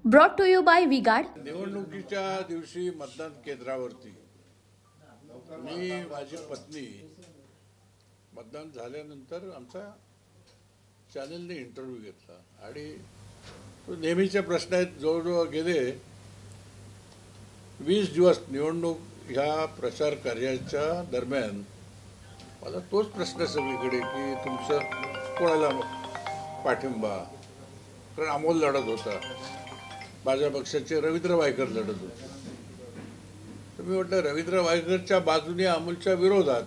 Brought to you by V-Guard. निवडणुकीच्या दिवशी मतदान केंद्रावरती मी माझी पत्नी मतदान झाल्यानंतर आमचा चॅनलने इंटरव्ह्यू घेतला आणि तो नेहमीचे प्रश्न आहेत. जवळजवळ गेले 20 दिवस निवडणूक ह्या प्रचार कार्याच्या दरम्यान मला तोच प्रश्न सगळीकडे की तुमचं कोणाला पाठिंबा. कारण अमोल लढत होता, माझ्या पक्षाचे रवींद्र वायकर लढत होते. तर मी म्हटलं रवींद्र वायकरच्या बाजूने अमोलच्या विरोधात.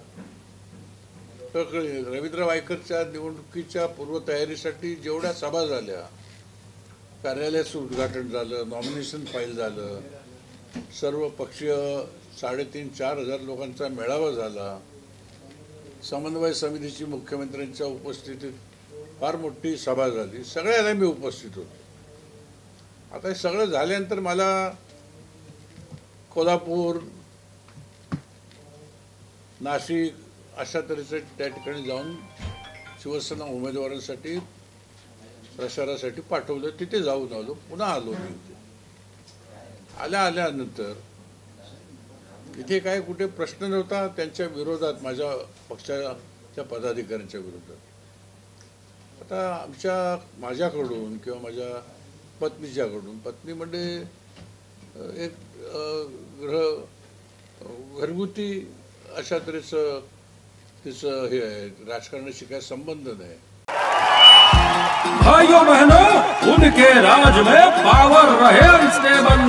तर रवींद्र वायकरच्या निवडणुकीच्या पूर्वतयारीसाठी जेवढ्या सभा झाल्या, कार्यालयाचं उद्घाटन झालं, नॉमिनेशन फाईल झालं, सर्व पक्षीय 3,500-4 हजार लोकांचा मेळावा झाला, समन्वय समितीची मुख्यमंत्र्यांच्या उपस्थितीत फार मोठी सभा झाली, सगळ्याला मी उपस्थित होतो. आता हे सगळं झाल्यानंतर मला कोल्हापूर, नाशिक अशा तऱ्हेचं त्या ठिकाणी जाऊन शिवसेना उमेदवारांसाठी प्रचारासाठी पाठवलं. तिथे जाऊन आलो, पुन्हा आलो मी इथे. आल्यानंतर इथे काय कुठे प्रश्न नव्हता त्यांच्या विरोधात, माझ्या पक्षाच्या पदाधिकाऱ्यांच्या विरोधात. आता माझ्याकडून किंवा माझ्या पत्नीच्याकडून, पत्नी म्हणजे एक घरगुती अशा तऱ्हेचं तिचं हे आहे, राजकारणाशी काय संबंध नाही. भाइयों बहनों, उनके राज में पावर रहे अनस्टेबल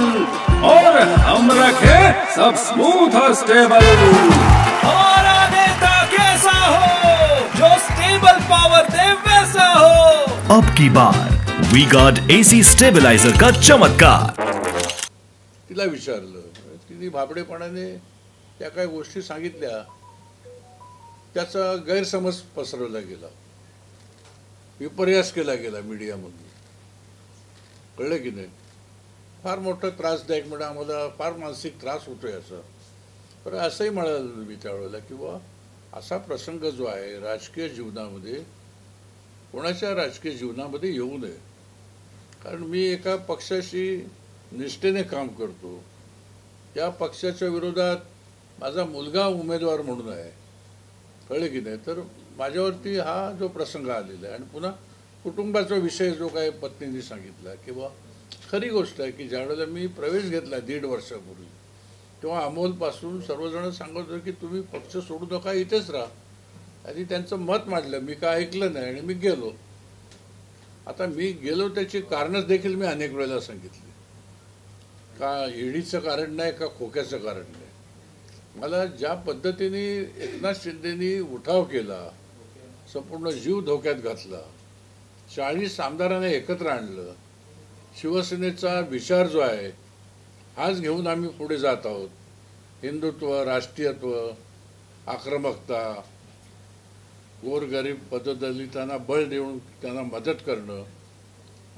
और हम रखे सब स्मूथ और स्टेबल. हमारा नेता कैसा हो जो स्टेबल पावर दे वैसा हो. अब की बार V-Guard AC स्टेबलाइजर का चमत्कार. तिला विचारलं, तिने भाबडेपणाने त्या काही गोष्टी सांगितल्या, त्याचा गैरसमज पसरवला गेला, विपर्यास केला गेला मीडियामधून. कळलं की नाही? फार मोठा त्रासदायक म्हणजे आम्हाला फार मानसिक त्रास होतो याचा. तर असंही म्हणाल मी त्यावेळेला की बा असा प्रसंग जो आहे राजकीय जीवनामध्ये, कोणाच्या राजकीय जीवनामध्ये येऊ नये. कारण मी एका पक्षाशी निष्ठेने काम करतो, त्या पक्षाच्या विरोधात माझा मुलगा उमेदवार म्हणून आहे. कळलं की नाही? तर माझ्यावरती हा जो प्रसंग आलेला आहे आणि पुन्हा कुटुंबाचा विषय जो काय पत्नीने सांगितला की बा खरी गोष्ट आहे की ज्यावेळेला मी प्रवेश घेतला 1.5 वर्षापूर्वी, तेव्हा अमोलपासून सर्वजण सांगत होते की तुम्ही पक्ष सोडू नका, इथेच राहा. आणि त्यांचं मत मांडलं, मी काय ऐकलं नाही आणि मी गेलो. आता मी गेलो त्याची कारणच देखील मी अनेक वेळेला सांगितली. का ईडीचं कारण नाही, का खोक्याचं कारण नाही. मला ज्या पद्धतीने एकनाथ शिंदेनी उठाव केला, संपूर्ण जीव धोक्यात घातला, 40 आमदारांना एकत्र आणलं, शिवसेनेचा विचार जो आहे हाच घेऊन आम्ही पुढे जात आहोत. हिंदुत्व, राष्ट्रीयत्व, आक्रमकता, गोरगरीब पददलितांना बळ देऊन त्यांना मदत करणं.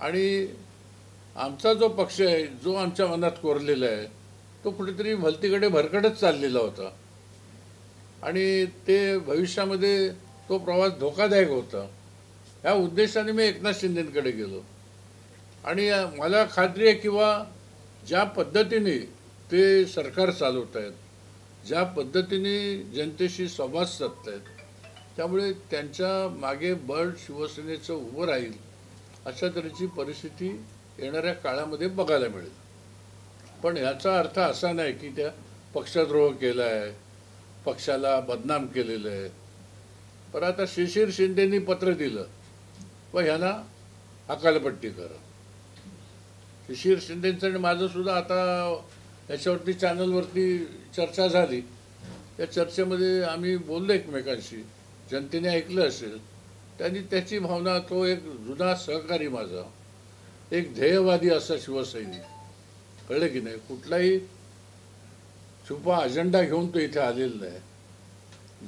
आणि आमचा जो पक्ष आहे, जो आमच्या मनात कोरलेला आहे, तो कुठेतरी भलतीकडे भरकटच चाललेला होता आणि ते भविष्यामध्ये तो प्रवास धोकादायक होता. ह्या उद्देशाने मी एकनाथ शिंदेंकडे गेलो आणि मला खात्री आहे किंवा ज्या पद्धतीने ते सरकार चालवत आहेत, ज्या पद्धतीने जनतेशी संवाद साधत आहेत, त्यामुळे त्यांच्या मागे बळ शिवसेनेचं उभं राहील अशा तऱ्हेची परिस्थिती येणाऱ्या काळामध्ये बघायला मिळेल. पण ह्याचा अर्थ असा नाही की त्या पक्षद्रोह केला आहे, पक्षाला बदनाम केलेलं आहे. पण आता शिशिर शिंदेंनी पत्र दिलं व ह्यांना हकालपट्टी करा. शिशिर शिंदेंचं आणि माझं सुद्धा आता याच्यावरती चॅनलवरती चर्चा झाली. त्या चर्चेमध्ये आम्ही बोललो एकमेकांशी, जनतेने ऐकलं असेल. त्यांनी त्याची भावना, तो एक जुना सहकारी माझा, एक ध्येयवादी असा शिवसैनिक, कळलं की नाही, कुठलाही छुपा अजेंडा घेऊन तो इथे आलेला नाही.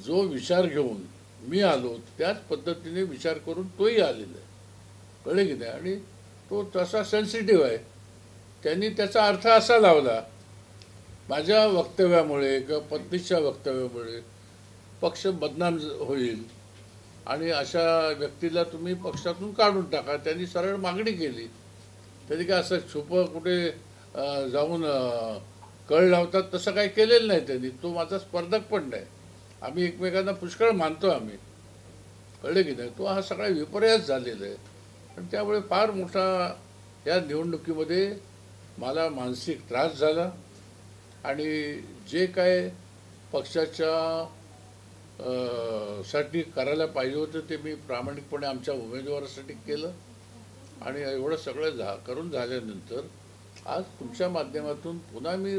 जो विचार घेऊन मी आलो त्याच पद्धतीने विचार करून तोही आलेला आहे. कळलं की नाही? आणि तो तसा सेन्सिटिव्ह आहे. त्यांनी त्याचा अर्थ असा लावला, माझ्या वक्तव्यामुळे किंवा पत्नीच्या वक्तव्यामुळे पक्ष बदनाम होईल आणि अशा व्यक्तीला तुम्ही पक्षातून काढून टाका. त्यांनी सरळ मागणी केली. त्यांनी काय असं छुपं कुठे जाऊन कळ लावतात तसं काही केलेलं नाही त्यांनी. तो माझा स्पर्धक पण नाही. आम्ही एकमेकांना पुष्कळ मानतो आम्ही, कळलं की नाही. तो हा सगळा विपर्यास झालेला आहे आणि त्यामुळे फार मोठा या निवडणुकीमध्ये मला मानसिक त्रास झाला आणि जे काय पक्षाच्या साठी करायला पाहिजे होतं ते मी प्रामाणिकपणे आमच्या उमेदवारासाठी केलं आणि एवढं सगळं करून झाल्यानंतर आज तुमच्या माध्यमातून पुन्हा मी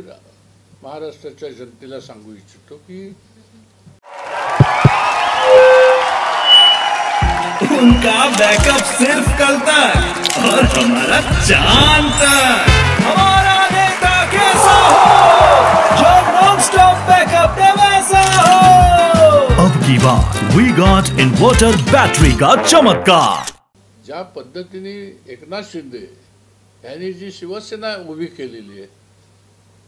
महाराष्ट्राच्या जनतेला सांगू इच्छितो की उनका बैकअप सिर्फ कल तक और हमारा चांद तक। हमारा नेता कैसा हो जो नॉन स्टॉप बैकअप दे वैसा हो। अब की बार वी गॉट इन्वर्टर बैटरी का चमत्कार। ज्या पद्धतीने एकनाथ शिंदे यांनी जी शिवसेना उभी केलेली आहे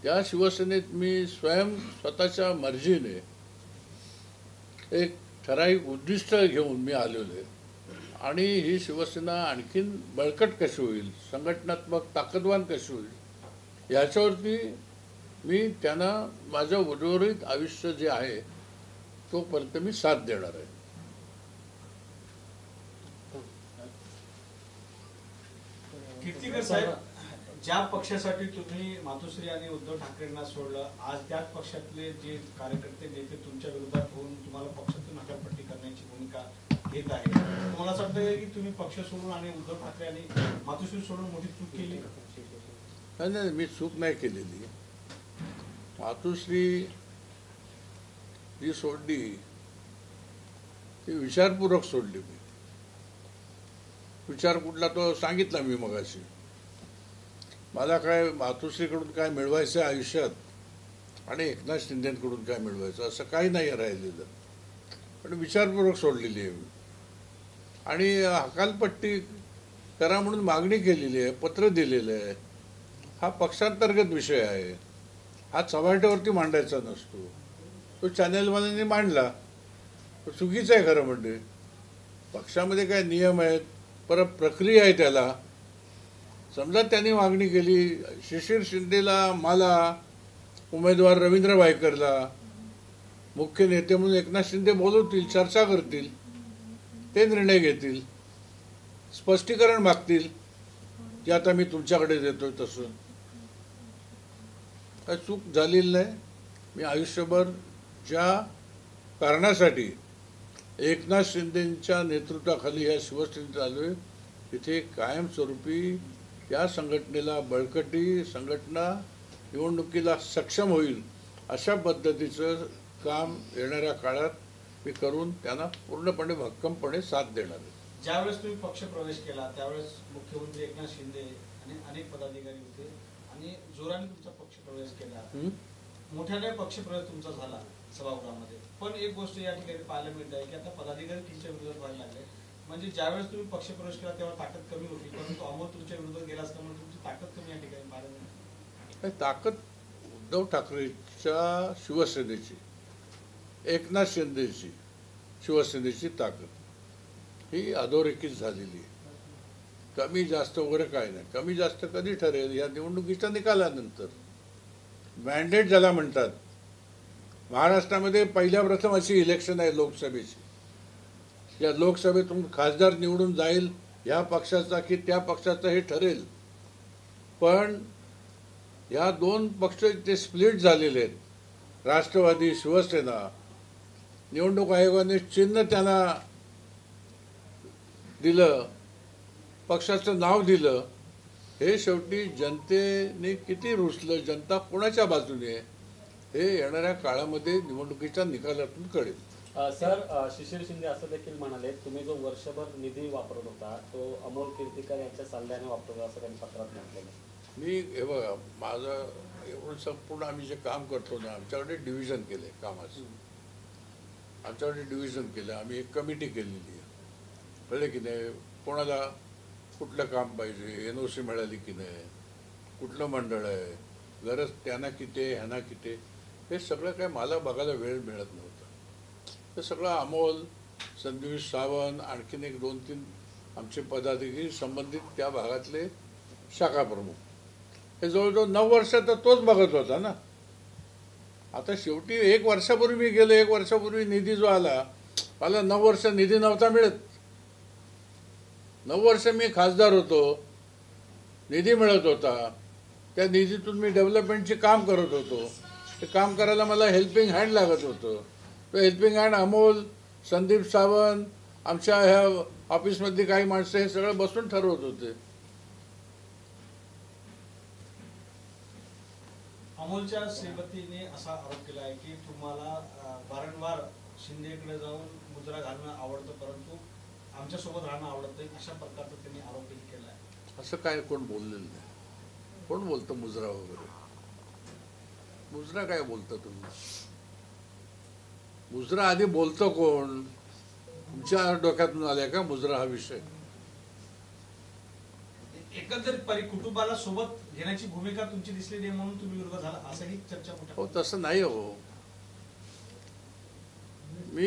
त्या शिवसेनेत मी स्वतःच्या मर्जीने एक ठराविक उद्दिष्ट घेऊन मी आलेलो आहे आणि ही शिवसेना आणखीन बळकट कशी होईल, संघटनात्मक ताकदवान कशी होईल याच्यावरती मी त्यांना माझं उर्वरित आयुष्य जे आहे तोपर्यंत मी साथ देणार आहे. कीर्तिकर साहेब, ज्या पक्षासाठी तुम्ही मातोश्री आणि उद्धव ठाकरेंना सोडलं, आज त्याच पक्षातले जे कार्यकर्ते नेते तुमच्या विरोधात होऊन तुम्हाला पक्षातून हकालपट्टी करण्याची भूमिका घेत आहे. तुम्हाला असं वाटतं की तुम्ही पक्ष सोडून आणि उद्धव ठाकरे आणि मातोश्री सोडून मोठी चूक केली? नाही, मी चूक नाही केलेली. मातोश्री जी सोडली ती विचारपूर्वक सोडली. मी विचार कुठला तो सांगितला मी मगाशी. मला काय मातोश्रीकडून काय मिळवायचं आहे आयुष्यात आणि एकनाथ शिंदेकडून काय मिळवायचं असं काही नाही राहिलेलं, पण विचारपूर्वक सोडलेली आहे मी. आणि हकालपट्टी करा म्हणून मागणी केलेली आहे, पत्र दिलेलं आहे. हा पक्षांतर्गत विषय आहे, हा चव्हाट्यावरती मांडायचा नसतो. तो चॅनेलवाल्यांनी मांडला, तो चुकीचं आहे खरं म्हणजे. पक्षामध्ये काय नियम आहेत, परत प्रक्रिया आहे त्याला. समजा त्यांनी मागणी केली शिशिर शिंदेला, मला, उमेदवार रवींद्र वायकरला मुख्य नेते म्हणून एकनाथ शिंदे बोलवतील, चर्चा करतील, ते निर्णय घेतील, स्पष्टीकरण मागतील की आता मी तुमच्याकडे देतोय तसं. काय चूक झालेली नाही. मी आयुष्यभर ज्या कारणासाठी एकनाथ शिंदेच्या नेतृत्वाखाली या शिवसेनेत आलोय तिथे कायमस्वरूपी या संघटनेला बळकटी, संघटना निवडणुकीला सक्षम होईल अशा पद्धतीचं काम येणाऱ्या काळात मी करून त्यांना पूर्णपणे भक्कमपणे साथ देणार आहे. ज्यावेळेस तुम्ही पक्ष प्रवेश केला त्यावेळेस मुख्यमंत्री एकनाथ शिंदे आणि अनेक पदाधिकारी होते आणि जोराने तुमचा पक्ष प्रवेश केला, मोठ्याने पक्ष प्रवेश तुमचा झाला सभागृहामध्ये. पण एक गोष्ट या ठिकाणी पाहायला मिळत आहे की आता पदाधिकारी तुमच्या विरोधात व्हायला लागले. म्हणजे ज्यावेळेस तुम्ही पक्ष प्रवेश केला तेव्हा ताकद कमी होती, परंतु अमोल तुमच्या विरोधात गेला असल्यामुळे तुमची ताकद कमी या ठिकाणी पाहायला मिळते. ताकद उद्धव ठाकरेच्या शिवसेनेची, एकनाथ शिंदेची शिवसेनेची ताकद ही अधोरेखित झालेली आहे. कमी जास्त वगैरे काय नाही. कमी जास्त कधी ठरेल या निवडणुकीच्या निकालानंतर. मॅन्डेट ज्याला म्हणतात, महाराष्ट्रामध्ये पहिल्या प्रथम अशी इलेक्शन आहे लोकसभेची. या लोकसभेतून खासदार निवडून जाईल ह्या पक्षाचा की त्या पक्षाचा हे ठरेल. पण या दोन पक्ष ते स्प्लिट झालेले आहेत, राष्ट्रवादी, शिवसेना. निवडणूक आयोगाने चिन्ह त्यांना दिलं, पक्षाचं नाव दिलं. हे शेवटी जनतेने किती रुसलं, जनता कोणाच्या बाजूने आहे हे येणाऱ्या काळामध्ये निवडणुकीच्या निकालातून कळेल. सर, शिशिर शिंदे असं देखील म्हणाले तुम्ही जो वर्षभर निधी वापरत होता तो अमोल कीर्तिकर यांच्या सल्ल्याने वापरतो असं त्यांनी पत्रात म्हटलेलं. मी हे बघा, माझं एवढं संपूर्ण आम्ही जे काम करतो ना, आमच्याकडे डिव्हिजन केले कामाचं. आमच्याकडे डिव्हिजन केलं, आम्ही एक कमिटी केलेली आहे. कळलं की नाही, कोणाला कुठलं काम पाहिजे, NOC मिळाली की नाही, कुठलं मंडळ आहे, गरज त्यांना किती आहे, ह्यांना किती, हे सगळं काय मला बघायला वेळ मिळत नव्हता. ते सगळं अमोल, संदेश सावंत, आणखीन एक 2-3 आमचे पदाधिकारी संबंधित त्या भागातले शाखा प्रमुख हे जवळजवळ 9 वर्ष तर तोच बघत होता ना. आता शेवटी 1 वर्षापूर्वी मी गेलो, 1 वर्षापूर्वी निधी जो आला, मला 9 वर्ष निधी नव्हता मिळत. 9 वर्ष मी खासदार होतो, निधी मिळत होता, त्या निधीतून मी डेव्हलपमेंटचे काम करत होतो. ते काम करायला मला हेल्पिंग हँड लागत होतं. तो हेल्पिंग हँड अमोल, संदीप सावंत, आमच्या ह्या ऑफिसमधली काही माणसं हे सगळं बसून ठरवत होते. अमोलच्या श्रीमतीने असा आरोप केला आहे की तुम्हाला वारंवार शिंदेकडे जाऊन मुजरा घालणं आवडतं, परंतु आमच्यासोबत राहणं आवडत नाही, अशा प्रकारचा त्यांनी आरोप केला आहे. असं काय कोण बोललेलं नाही. कोण बोलतं मुजरा वगैरे? मुजरा काय बोलता तुम्ही? मुजरा आधी बोलतं कोण? तुमच्या डोक्यातून आलाय का मुजरा हा विषय? एकंदरीत कुटुंबाला सोबत घेण्याची भूमिका तुमची दिसली नाही म्हणून तुम्ही विरोध झाला, असंही चर्चा हो. तसं नाही हो. मी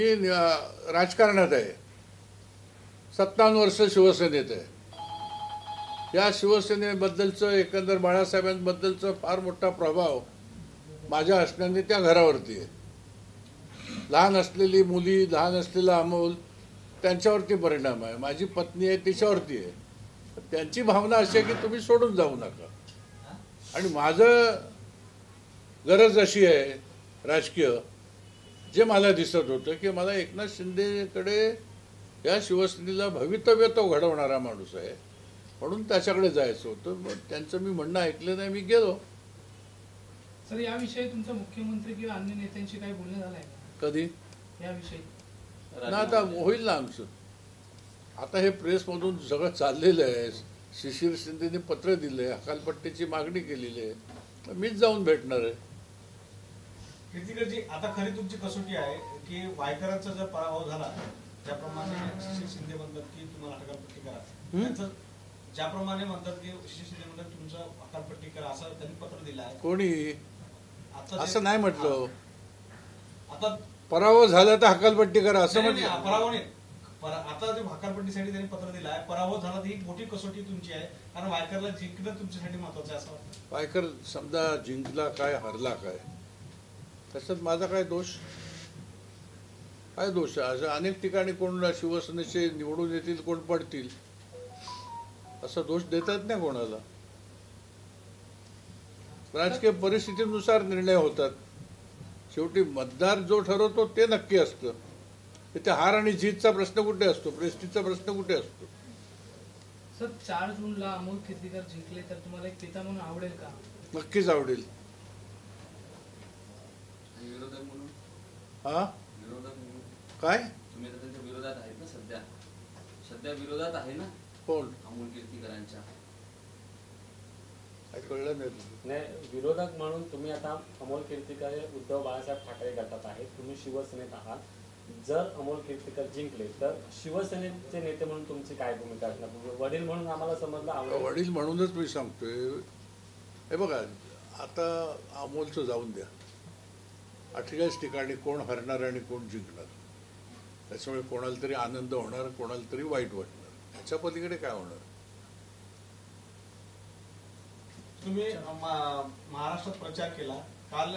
राजकारणात आहे, 57 वर्ष शिवसेनेत आहे. या शिवसेनेबद्दलचं, एकंदर बाळासाहेबांबद्दलचं फार मोठा प्रभाव माझ्या असण्याने त्या घरावरती आहे. लहान असलेली मुली, लहान असलेला अमोल, त्यांच्यावरती परिणाम आहे. माझी पत्नी आहे, तिच्यावरती आहे. त्यांची भावना अशी आहे की तुम्ही सोडून जाऊ नका. आणि माझं गरज अशी आहे राजकीय, जे मला दिसत होतं की मला एकनाथ शिंदेकडे, या शिवसेनेला भवितव्य तो घडवणारा माणूस आहे, म्हणून त्याच्याकडे जायचं होतं. मग त्यांचं मी म्हणणं ऐकलं नाही, मी गेलो. सर, याविषयी तुमचा मुख्यमंत्री किंवा अन्य नेत्यांशी काही बोलणं झालंय का? कधी? याविषयी ना आता होईल ना आमचं. आता हे प्रेसमधून सगळं चाललेलं आहे. शिशिर शिंदेने पत्र दिलंय, हकालपट्टीची मागणी केलेली आहे, तर मीच जाऊन भेटणार आहे. कीर्तिकरजी, आता खरी तुमची कसोटी आहे की वायकरांचा जर पराभव झाला, ज्याप्रमाणे शिशिर शिंदे म्हणतात की तुम्हाला हकालपट्टी करा, त्यांचं ज्याप्रमाणे म्हणतात की शिशिर शिंदे म्हणतात तुमचं हकालपट्टी करा, असं त्यांनी पत्र दिलं आहे. कोणी असं नाही म्हटलं. आता पराभव झाला तर हकालपट्टी करा असं म्हटलं. पराभव नाही, आता जे हकालपट्टीसाठी त्यांनी पत्र दिलं आहे, पराभव झाला तर ही मोठी कसोटी तुमची आहे, कारण वायकरला जिंकणं तुमच्यासाठी महत्वाचं आहे असं वाटतं. वायकर समजा जिंकला काय, हरला काय, त्याच्यात माझा काय दोष? काय दोष आहे? असं अनेक ठिकाणी कोण शिवसेनेचे निवडून येतील, कोण पडतील, असा दोष देतात नाही कोणाला. राजकीय परिस्थितीनुसार निर्णय होतात. शेवटी मतदार जो ठरवतो ते नक्की असतं. ते हार आणि जीतचा प्रश्न कुठे असतो? प्रेस्टिजचा प्रश्न कुठे असतो? सर, 4 जूनला अमोल कीर्तिकर जिंकले तर तुम्हाला एक पिता म्हणून आवडेल का? नक्कीच आवडेल. विरोधक म्हणून? हा, विरोधक म्हणून काय? तुम्ही तर त्यांच्या विरोधात आहेत ना सध्या विरोधात आहे ना कोण? अमोल कीर्तिकरांच्या. काय कळलं नाही. नाही, विरोधक म्हणून तुम्ही आता अमोल कीर्तिकर हे उद्धव बाळासाहेब ठाकरे गटात आहेत, तुम्ही शिवसेनेत आहात. जर अमोल कीर्तिकर जिंकले तर शिवसेनेचे नेते म्हणून तुमची काय भूमिका असणार? वडील म्हणून आम्हाला समजलं आवडेल. वडील म्हणूनच मी सांगतोय. हे बघा, आता अमोलचं जाऊन द्या. 48 ठिकाणी कोण हरणार आणि कोण जिंकणार, त्याच्यामुळे कोणाला तरी आनंद होणार, कोणाला तरी वाईट वाटणार. त्याच्या पलीकडे काय होणार? तुम्ही महाराष्ट्रात प्रचार केला. काल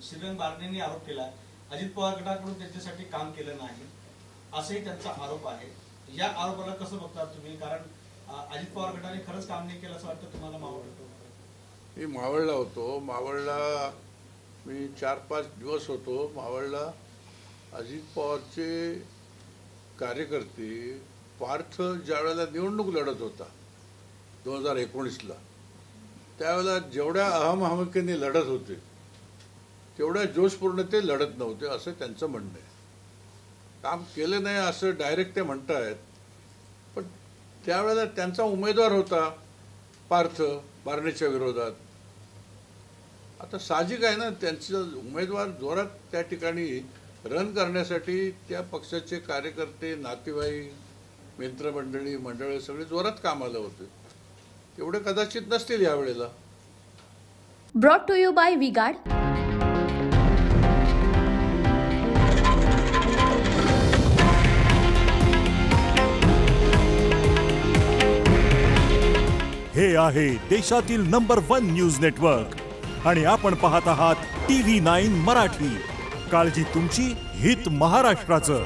श्रीरंग बारणेंनी आरोप केला अजित पवार गटाकडून त्यांच्यासाठी काम केलं नाही, असाही त्यांचा आरोप आहे. या आरोपाला कसं बघतात तुम्ही? कारण अजित पवार गटाने खरंच काम नाही केलं असं वाटतं तुम्हाला? मी मावळला होतो. मावळला मी 4-5 दिवस होतो. मावळला अजित पवारचे कार्यकर्ते, पार्थ ज्यावेळेला निवडणूक लढत होता 2019ला, त्यावेळेला जेवढ्या अहमहमकीने लढत होते तेवढ्या जोशपूर्ण ते लढत नव्हते असं त्यांचं म्हणणं आहे. काम केलं नाही असं डायरेक्ट ते म्हणतायत. पण त्यावेळेला त्यांचा उमेदवार होता पार्थ बारणेच्या विरोधात. आता साहजिक आहे ना, त्यांचा उमेदवार जोरात त्या ठिकाणी रन करण्यासाठी त्या पक्षाचे कार्यकर्ते, नातेवाईक, मित्रमंडळी सगळे जोरात कामाला होते. तेवढे कदाचित नसतील यावेळेला. Brought to you by V Guard. हे आहे देशातील नंबर 1 न्यूज नेटवर्क आणि आपण पाहत आहात TV9 मराठी. काळजी तुमची, हित महाराष्ट्राचं.